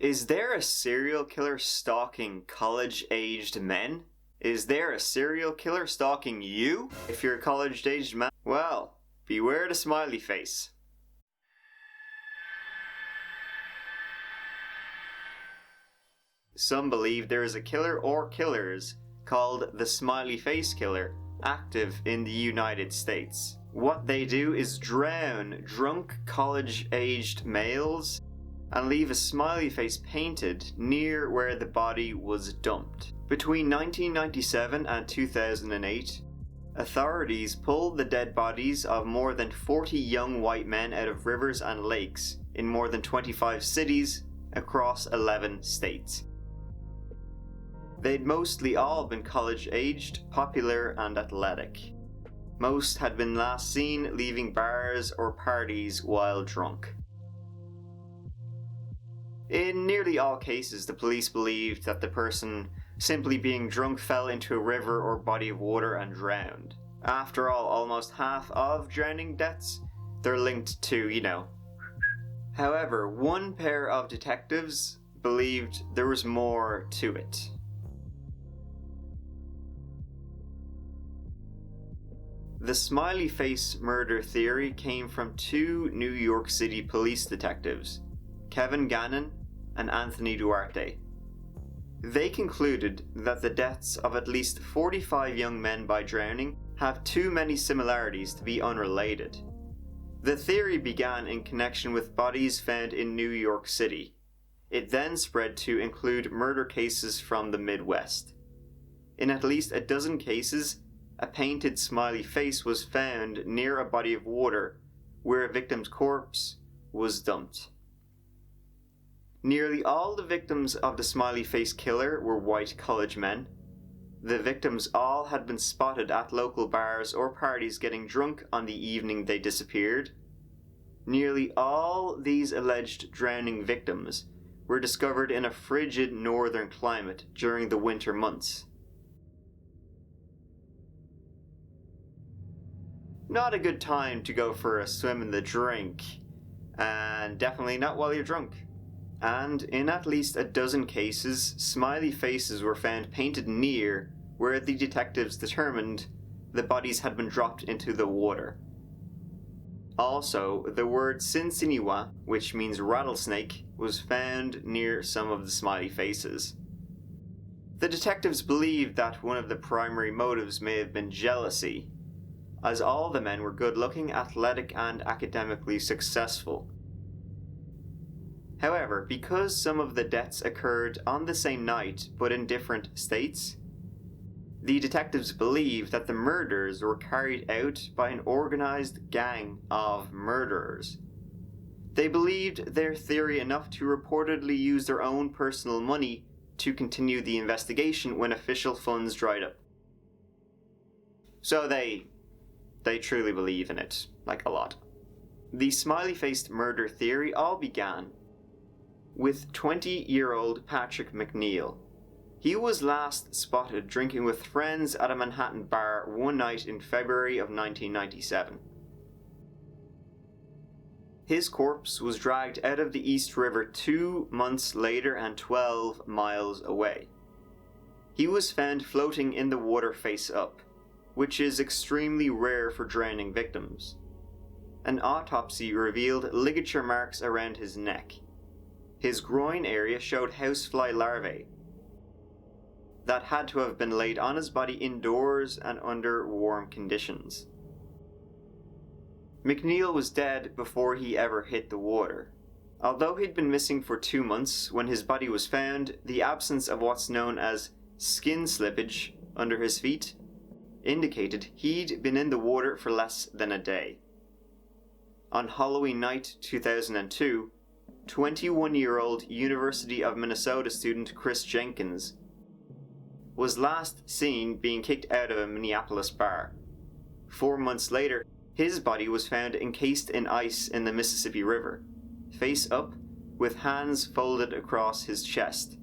Is there a serial killer stalking college-aged men? Is there a serial killer stalking you? If you're a college-aged man, well, beware the smiley face. Some believe there is a killer or killers called the Smiley Face Killer active in the United States. What they do is drown drunk college-aged males and leave a smiley face painted near where the body was dumped. Between 1997 and 2008, authorities pulled the dead bodies of more than 40 young white men out of rivers and lakes in more than 25 cities across 11 states. They'd mostly all been college-aged, popular and athletic. Most had been last seen leaving bars or parties while drunk. In nearly all cases, the police believed that the person simply being drunk fell into a river or body of water and drowned. After all, almost half of drowning deaths, they're linked to, However, one pair of detectives believed there was more to it. The Smiley Face Murder Theory came from two New York City police detectives, Kevin Gannon and Anthony Duarte. They concluded that the deaths of at least 45 young men by drowning have too many similarities to be unrelated. The theory began in connection with bodies found in New York City. It then spread to include murder cases from the Midwest. In at least a dozen cases, a painted smiley face was found near a body of water where a victim's corpse was dumped. Nearly all the victims of the Smiley Face Killer were white college men. The victims all had been spotted at local bars or parties getting drunk on the evening they disappeared. Nearly all these alleged drowning victims were discovered in a frigid northern climate during the winter months. Not a good time to go for a swim in the drink, and definitely not while you're drunk. And in at least a dozen cases, smiley faces were found painted near where the detectives determined the bodies had been dropped into the water. Also, the word Sinsiniwa, which means rattlesnake, was found near some of the smiley faces. The detectives believed that one of the primary motives may have been jealousy, as all the men were good-looking, athletic, and academically successful. However, because some of the deaths occurred on the same night but in different states, the detectives believed that the murders were carried out by an organized gang of murderers. They believed their theory enough to reportedly use their own personal money to continue the investigation when official funds dried up. So they truly believe in it, like a lot. The smiley-faced murder theory all began with 20-year-old Patrick McNeil. He was last spotted drinking with friends at a Manhattan bar one night in February of 1997. His corpse was dragged out of the East River 2 months later and 12 miles away. He was found floating in the water face up, which is extremely rare for drowning victims. An autopsy revealed ligature marks around his neck. His groin area showed housefly larvae that had to have been laid on his body indoors and under warm conditions. McNeil was dead before he ever hit the water. Although he'd been missing for 2 months, when his body was found, the absence of what's known as skin slippage under his feet indicated he'd been in the water for less than a day. On Halloween night 2002, 21-year-old University of Minnesota student Chris Jenkins was last seen being kicked out of a Minneapolis bar. 4 months later, his body was found encased in ice in the Mississippi River, face up, with hands folded across his chest.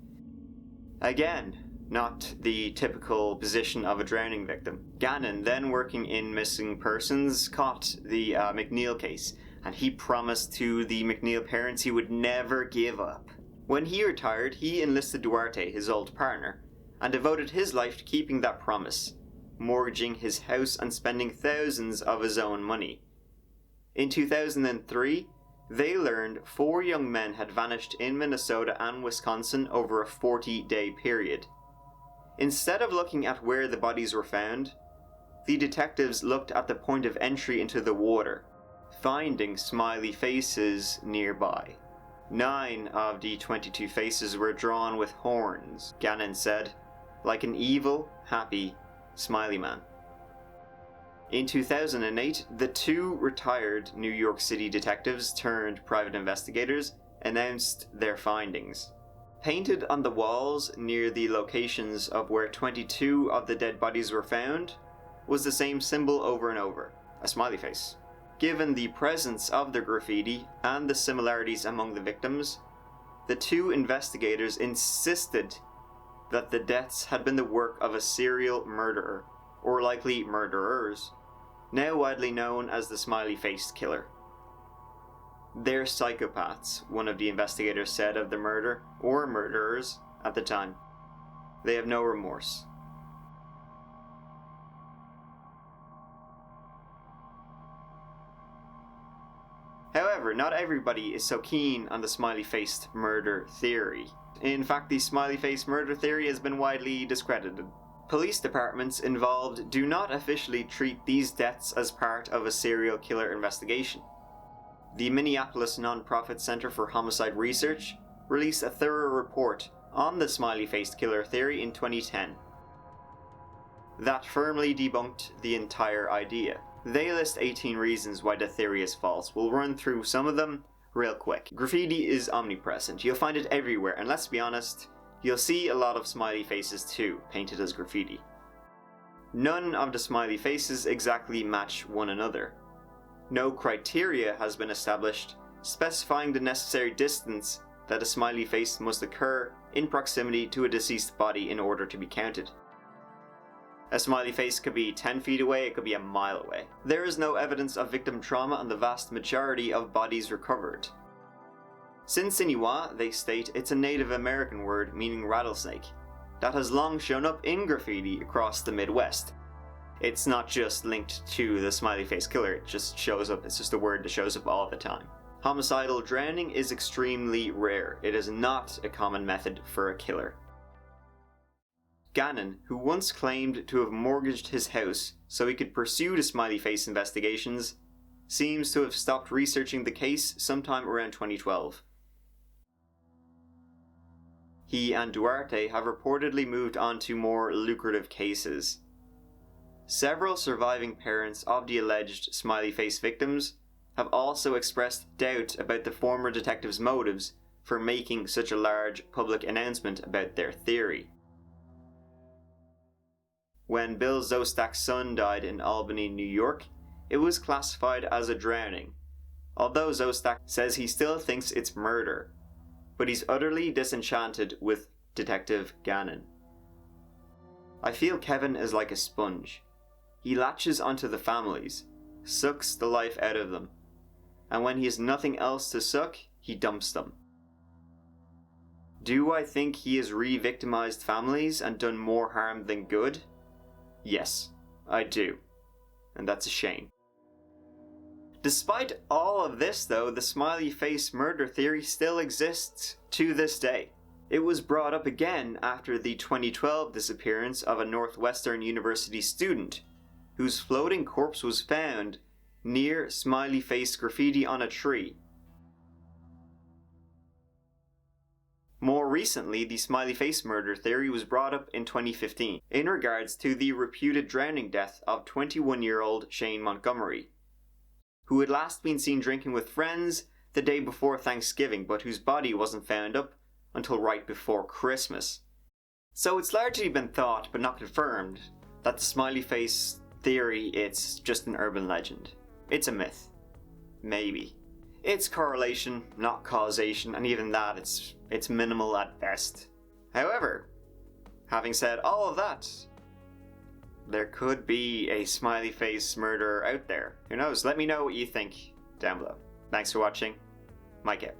Again, not the typical position of a drowning victim. Gannon, then working in missing persons, caught the McNeil case, and he promised to the McNeil parents he would never give up. When he retired, he enlisted Duarte, his old partner, and devoted his life to keeping that promise, mortgaging his house and spending thousands of his own money. In 2003, they learned 4 young men had vanished in Minnesota and Wisconsin over a 40-day period. Instead of looking at where the bodies were found, the detectives looked at the point of entry into the water, finding smiley faces nearby. 9 of the 22 faces were drawn with horns, Gannon said, like an evil, happy, smiley man. In 2008, the 2 retired New York City detectives turned private investigators announced their findings. Painted on the walls near the locations of where 22 of the dead bodies were found was the same symbol over and over, a smiley face. Given the presence of the graffiti and the similarities among the victims, the 2 investigators insisted that the deaths had been the work of a serial murderer, or likely murderers, now widely known as the Smiley Face Killer. They're psychopaths, one of the investigators said of the murder, or murderers, at the time. They have no remorse. However, not everybody is so keen on the Smiley Face Murder Theory. In fact, the Smiley Face Murder Theory has been widely discredited. Police departments involved do not officially treat these deaths as part of a serial killer investigation. The Minneapolis nonprofit Center for Homicide Research released a thorough report on the Smiley Face Killer Theory in 2010 that firmly debunked the entire idea. They list 18 reasons why the theory is false. We'll run through some of them real quick. Graffiti is omnipresent. You'll find it everywhere, and let's be honest, you'll see a lot of smiley faces too, painted as graffiti. None of the smiley faces exactly match one another. No criteria has been established specifying the necessary distance that a smiley face must occur in proximity to a deceased body in order to be counted. A smiley face could be 10 feet away, it could be a mile away. There is no evidence of victim trauma on the vast majority of bodies recovered. Sinsiniwa, they state, it's a Native American word meaning rattlesnake, that has long shown up in graffiti across the Midwest. It's not just linked to the smiley face killer, it just shows up, it's just a word that shows up all the time. Homicidal drowning is extremely rare. It is not a common method for a killer. Gannon, who once claimed to have mortgaged his house so he could pursue the smiley face investigations, seems to have stopped researching the case sometime around 2012. He and Duarte have reportedly moved on to more lucrative cases. Several surviving parents of the alleged smiley face victims have also expressed doubt about the former detective's motives for making such a large public announcement about their theory. When Bill Zostak's son died in Albany, New York, it was classified as a drowning, although Zostak says he still thinks it's murder, but he's utterly disenchanted with Detective Gannon. I feel Kevin is like a sponge. He latches onto the families, sucks the life out of them, and when he has nothing else to suck, he dumps them. Do I think he has re-victimized families and done more harm than good? Yes, I do. And that's a shame. Despite all of this though, the Smiley Face Murder Theory still exists to this day. It was brought up again after the 2012 disappearance of a Northwestern University student whose floating corpse was found near smiley face graffiti on a tree. More recently, the Smiley Face Murder Theory was brought up in 2015 in regards to the reputed drowning death of 21-year-old Shane Montgomery, who had last been seen drinking with friends the day before Thanksgiving, but whose body wasn't found up until right before Christmas. So it's largely been thought, but not confirmed, that the Smiley Face Theory, it's just an urban legend. It's a myth. Maybe. It's correlation, not causation, and even that, it's minimal at best. However, having said all of that, there could be a smiley face murderer out there. Who knows? Let me know what you think down below. Thanks for watching. Mike out.